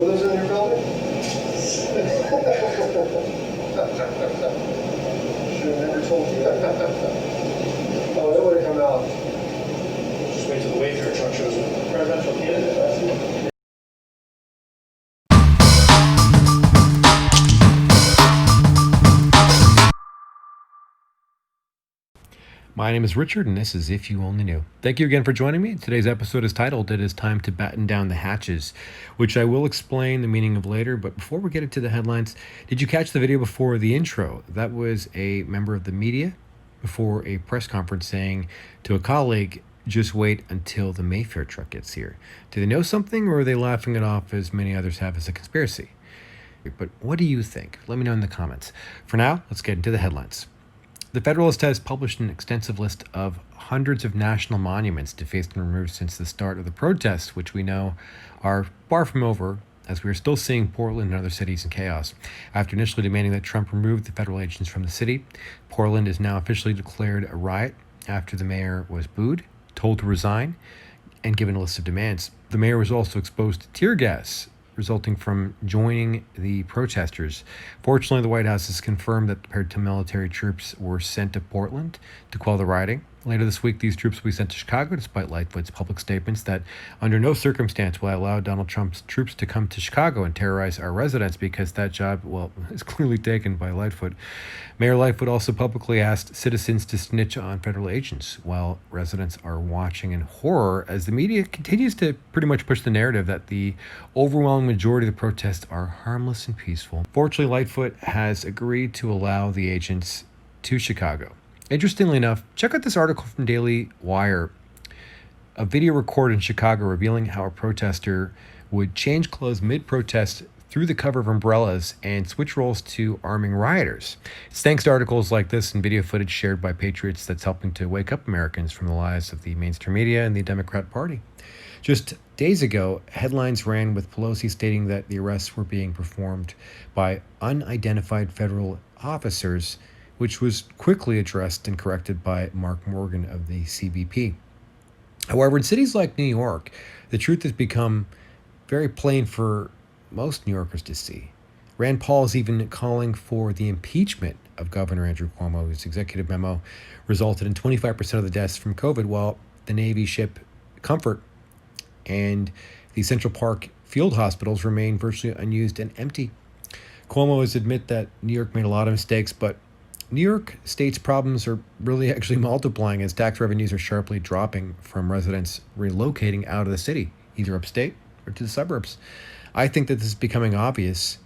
Who lives in your building? Should have never told you. Oh, it would have come out. Just wait till the Wayfair truck shows up. Presidential candidate, that's it. My name is Richard, and this is If You Only Knew. Thank you again for joining me. Today's episode is titled, It Is Time to Batten Down the Hatches, which I will explain the meaning of later. But before we get into the headlines, did you catch the video before the intro? That was a member of the media before a press conference saying to a colleague, just wait until the Mayfair truck gets here. Do they know something, or are they laughing it off as many others have as a conspiracy? But what do you think? Let me know in the comments. For now, let's get into the headlines. The Federalist has published an extensive list of hundreds of national monuments defaced and removed since the start of the protests, which we know are far from over, as we are still seeing Portland and other cities in chaos. After initially demanding that Trump remove the federal agents from the city, Portland is now officially declared a riot after the mayor was booed, told to resign, and given a list of demands. The mayor was also exposed to tear gas resulting from joining the protesters. Fortunately, the White House has confirmed that paramilitary troops were sent to Portland to quell the rioting. Later this week, these troops will be sent to Chicago, despite Lightfoot's public statements that under no circumstance will I allow Donald Trump's troops to come to Chicago and terrorize our residents, because that job, well, is clearly taken by Lightfoot. Mayor Lightfoot also publicly asked citizens to snitch on federal agents, while residents are watching in horror as the media continues to pretty much push the narrative that the overwhelming majority of the protests are harmless and peaceful. Fortunately, Lightfoot has agreed to allow the agents to Chicago. Interestingly enough, check out this article from Daily Wire. A video recorded in Chicago revealing how a protester would change clothes mid-protest through the cover of umbrellas and switch roles to arming rioters. It's thanks to articles like this and video footage shared by patriots that's helping to wake up Americans from the lies of the mainstream media and the Democrat Party. Just days ago, headlines ran with Pelosi stating that the arrests were being performed by unidentified federal officers, which was quickly addressed and corrected by Mark Morgan of the CBP. However, in cities like New York, the truth has become very plain for most New Yorkers to see. Rand Paul is even calling for the impeachment of Governor Andrew Cuomo, whose executive memo resulted in 25% of the deaths from COVID, while the Navy ship Comfort and the Central Park field hospitals remain virtually unused and empty. Cuomo has admitted that New York made a lot of mistakes, but New York State's problems are really actually multiplying as tax revenues are sharply dropping from residents relocating out of the city, either upstate or to the suburbs. I think that this is becoming obvious,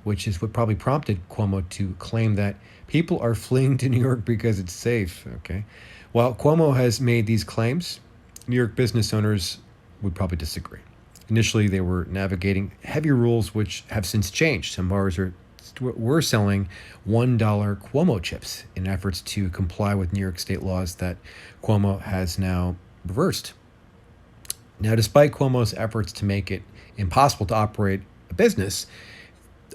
which is what probably prompted Cuomo to claim that people are fleeing to New York because it's safe. Okay, while Cuomo has made these claims, New York business owners would probably disagree. Initially, they were navigating heavy rules, which have since changed. Some bars were selling $1 Cuomo chips in efforts to comply with New York state laws that Cuomo has now reversed. Now, despite Cuomo's efforts to make it impossible to operate a business,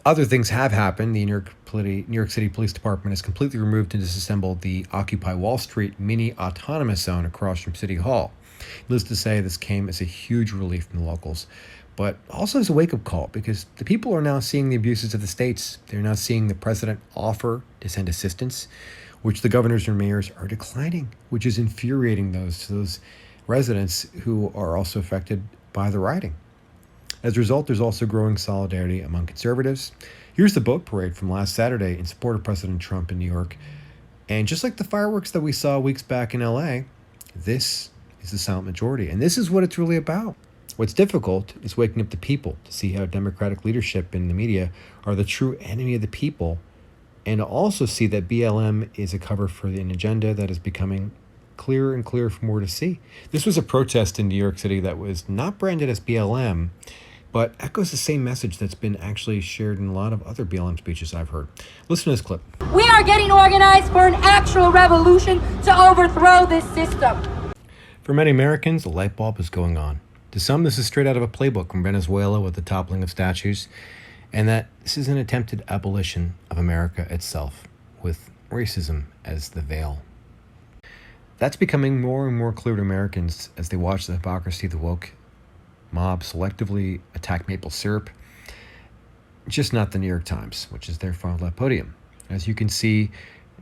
other things have happened. The New York City Police Department has completely removed and disassembled the Occupy Wall Street mini autonomous zone across from City Hall. Needless to say, this came as a huge relief from the locals, but also as a wake-up call, because the people are now seeing the abuses of the states. They're now seeing the president offer to send assistance, which the governors and mayors are declining, which is infuriating those residents who are also affected by the rioting. As a result, there's also growing solidarity among conservatives. Here's the boat parade from last Saturday in support of President Trump in New York. And just like the fireworks that we saw weeks back in LA, this is the silent majority. And this is what it's really about. What's difficult is waking up the people to see how Democratic leadership and the media are the true enemy of the people, and to also see that BLM is a cover for an agenda that is becoming clearer and clearer for more to see. This was a protest in New York City that was not branded as BLM, but echoes the same message that's been actually shared in a lot of other BLM speeches I've heard. Listen to this clip. We are getting organized for an actual revolution to overthrow this system. For many Americans, the light bulb is going on. To some, this is straight out of a playbook from Venezuela with the toppling of statues, and that this is an attempted abolition of America itself, with racism as the veil. That's becoming more and more clear to Americans as they watch the hypocrisy of the woke mob selectively attack maple syrup, just not the New York Times, which is their far left podium. As you can see,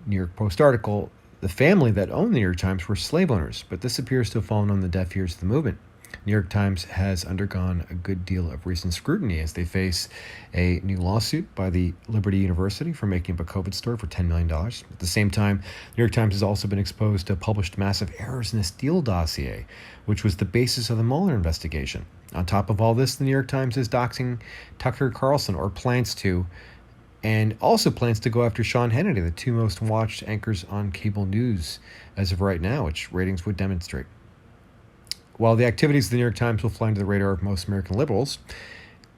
New York Post article, the family that owned the New York Times were slave owners, but this appears to have fallen on the deaf ears of the movement. New York Times has undergone a good deal of recent scrutiny as they face a new lawsuit by the Liberty University for making up a COVID story for $10 million. At the same time, New York Times has also been exposed to published massive errors in the Steele dossier, which was the basis of the Mueller investigation. On top of all this, the New York Times is doxing Tucker Carlson, or plans to, and also plans to go after Sean Hannity, the two most watched anchors on cable news as of right now, which ratings would demonstrate. While the activities of the New York Times will fly under the radar of most American liberals,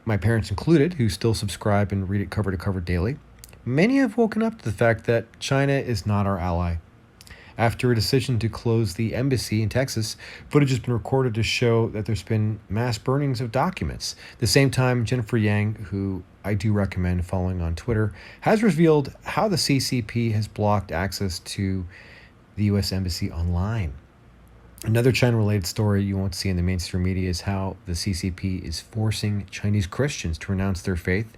my parents included, who still subscribe and read it cover to cover daily, many have woken up to the fact that China is not our ally. After a decision to close the embassy in Texas, footage has been recorded to show that there's been mass burnings of documents. At the same time, Jennifer Yang, who I do recommend following on Twitter, has revealed how the CCP has blocked access to the U.S. Embassy online. Another China-related story you won't see in the mainstream media is how the CCP is forcing Chinese Christians to renounce their faith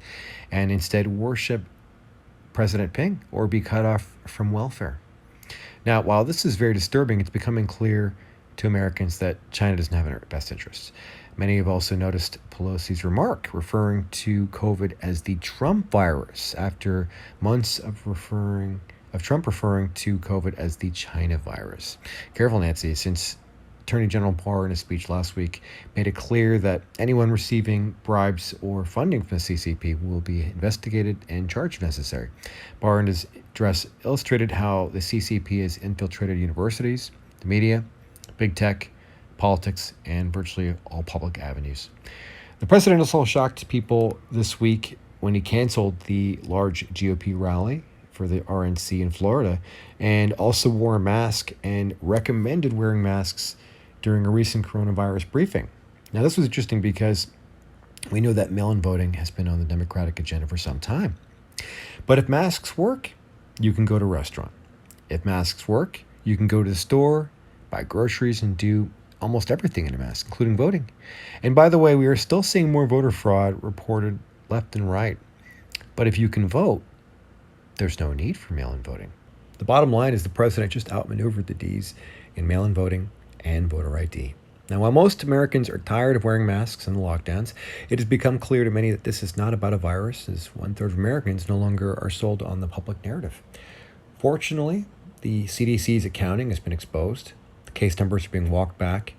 and instead worship President Ping or be cut off from welfare. Now, while this is very disturbing, it's becoming clear to Americans that China doesn't have our best interests. Many have also noticed Pelosi's remark referring to COVID as the Trump virus after months of Trump referring to COVID as the China virus. Careful, Nancy, since Attorney General Barr in a speech last week made it clear that anyone receiving bribes or funding from the CCP will be investigated and charged if necessary. Barr in his address illustrated how the CCP has infiltrated universities, the media, big tech, politics, and virtually all public avenues. The president also shocked people this week when he canceled the large GOP rally for the RNC in Florida and also wore a mask and recommended wearing masks during a recent coronavirus briefing. Now, this was interesting because we know that mail-in voting has been on the Democratic agenda for some time. But if masks work, you can go to a restaurant. If masks work, you can go to the store, buy groceries, and do almost everything in a mask, including voting. And by the way, we are still seeing more voter fraud reported left and right. But if you can vote, there's no need for mail-in voting. The bottom line is the president just outmaneuvered the D's in mail-in voting and voter ID. Now, while most Americans are tired of wearing masks and the lockdowns, it has become clear to many that this is not about a virus, as 1/3 of Americans no longer are sold on the public narrative. Fortunately, the CDC's accounting has been exposed. The case numbers are being walked back.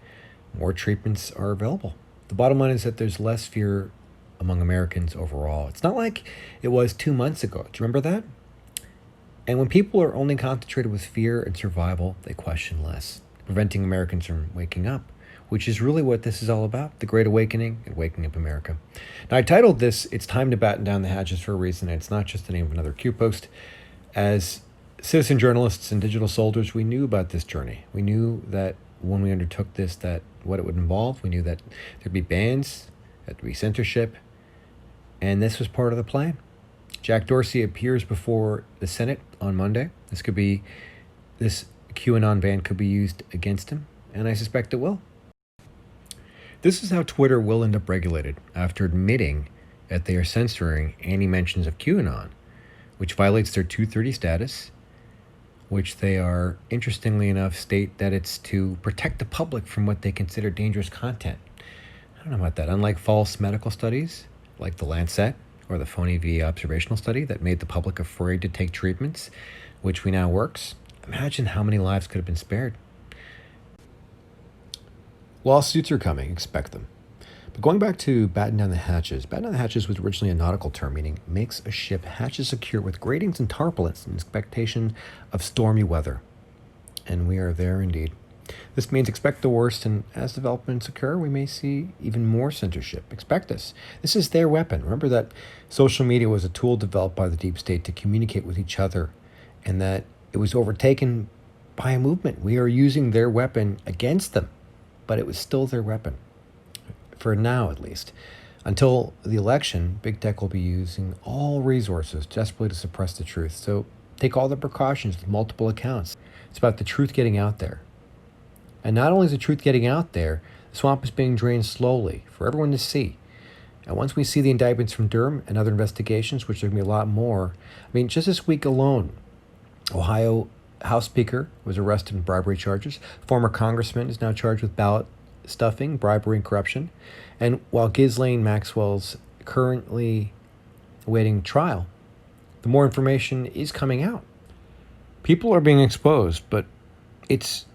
More treatments are available. The bottom line is that there's less fear among Americans overall. It's not like it was 2 months ago. Do you remember that? And when people are only concentrated with fear and survival, they question less, preventing Americans from waking up, which is really what this is all about, the Great Awakening and waking up America. Now, I titled this, It's Time to Batten Down the Hatches for a reason, and it's not just the name of another Q post. As citizen journalists and digital soldiers, we knew about this journey. We knew that when we undertook this, that what it would involve. We knew that there'd be bans, there'd be censorship, and this was part of the plan. Jack Dorsey appears before the Senate on Monday. This QAnon ban could be used against him, and I suspect it will. This is how Twitter will end up regulated after admitting that they are censoring any mentions of QAnon, which violates their 230 status, which they are, interestingly enough, state that it's to protect the public from what they consider dangerous content. I don't know about that. Unlike false medical studies, like the Lancet or the phony VA observational study that made the public afraid to take treatments, which we now works, imagine how many lives could have been spared. Lawsuits are coming, expect them. But going back to Batten Down the Hatches, Batten Down the Hatches was originally a nautical term meaning makes a ship hatches secure with gratings and tarpaulins in expectation of stormy weather. And we are there indeed. This means expect the worst, and as developments occur, we may see even more censorship. Expect this. This is their weapon. Remember that social media was a tool developed by the deep state to communicate with each other, and that it was overtaken by a movement. We are using their weapon against them, but it was still their weapon. For now, at least. Until the election, big tech will be using all resources desperately to suppress the truth. So take all the precautions with multiple accounts. It's about the truth getting out there. And not only is the truth getting out there, the swamp is being drained slowly for everyone to see. And once we see the indictments from Durham and other investigations, which there are going to be a lot more, I mean, just this week alone, Ohio House Speaker was arrested on bribery charges. Former congressman is now charged with ballot stuffing, bribery, and corruption. And while Ghislaine Maxwell's currently awaiting trial, the more information is coming out. People are being exposed, but it's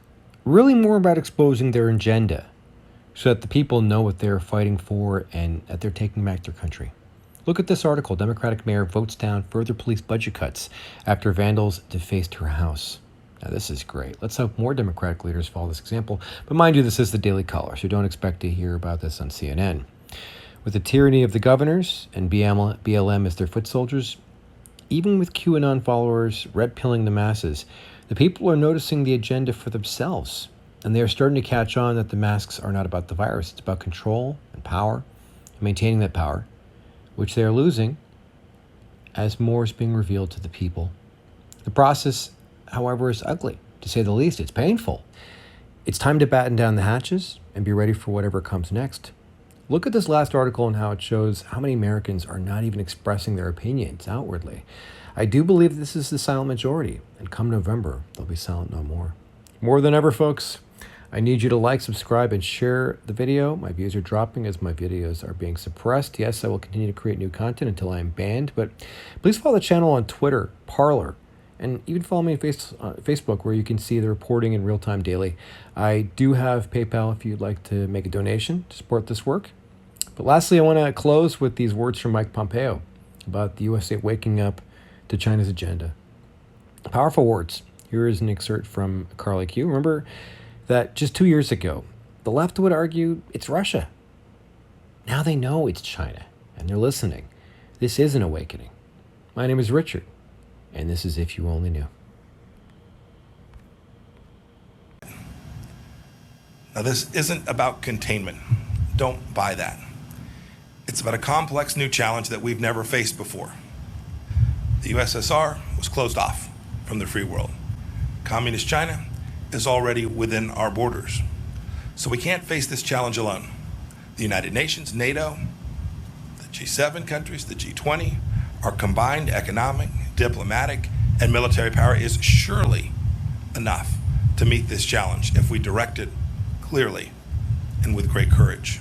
really more about exposing their agenda so that the people know what they're fighting for and that they're taking back their country. Look at this article. Democratic mayor votes down further police budget cuts after vandals defaced her house. Now, this is great. Let's hope more Democratic leaders follow this example. But mind you, this is the Daily Caller, so don't expect to hear about this on CNN. With the tyranny of the governors and BLM as their foot soldiers, even with QAnon followers red-pilling the masses, the people are noticing the agenda for themselves. And they are starting to catch on that the masks are not about the virus. It's about control and power, and maintaining that power, which they are losing as more is being revealed to the people. The process, however, is ugly, to say the least. It's painful. It's time to batten down the hatches and be ready for whatever comes next. Look at this last article and how it shows how many Americans are not even expressing their opinions outwardly. I do believe this is the silent majority, and come November, they'll be silent no more. More than ever, folks, I need you to like, subscribe, and share the video. My views are dropping as my videos are being suppressed. Yes, I will continue to create new content until I am banned, but please follow the channel on Twitter, Parler, and even follow me on Facebook, where you can see the reporting in real time daily. I do have PayPal if you'd like to make a donation to support this work. But lastly, I want to close with these words from Mike Pompeo about the USA waking up to China's agenda. Powerful words. Here is an excerpt from Carly Q. Remember that just 2 years ago, the left would argue it's Russia. Now they know it's China, and they're listening. This is an awakening. My name is Richard, and this is If You Only Knew. Now, this isn't about containment. Don't buy that. It's about a complex new challenge that we've never faced before. The USSR was closed off from the free world. Communist China is already within our borders. So we can't face this challenge alone. The United Nations, NATO, the G7 countries, the G20, our combined economic, diplomatic, and military power is surely enough to meet this challenge if we direct it clearly and with great courage.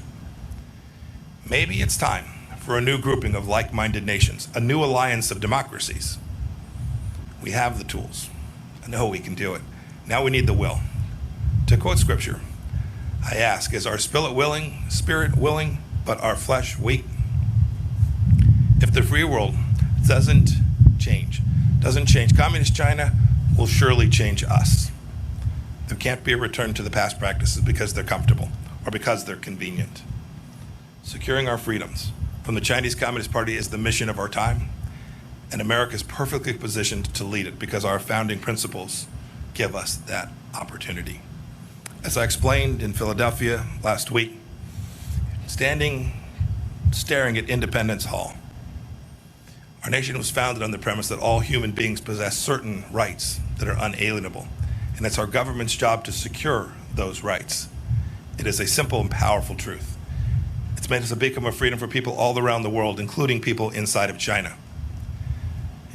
Maybe it's time for a new grouping of like-minded nations, a new alliance of democracies. We have the tools. I know we can do it. Now we need the will. To quote scripture, I ask, is our spirit willing, but our flesh weak? If the free world doesn't change, communist China will surely change us. There can't be a return to the past practices because they're comfortable or because they're convenient. Securing our freedoms from the Chinese Communist Party is the mission of our time, and America is perfectly positioned to lead it because our founding principles give us that opportunity. As I explained in Philadelphia last week, staring at Independence Hall, our nation was founded on the premise that all human beings possess certain rights that are unalienable, and it's our government's job to secure those rights. It is a simple and powerful truth. It's made us a beacon of freedom for people all around the world, including people inside of China.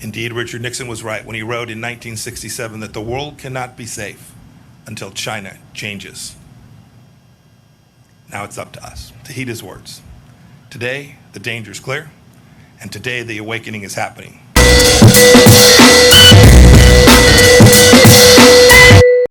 Indeed, Richard Nixon was right when he wrote in 1967 that the world cannot be safe until China changes. Now it's up to us to heed his words. Today, the danger is clear, and today the awakening is happening.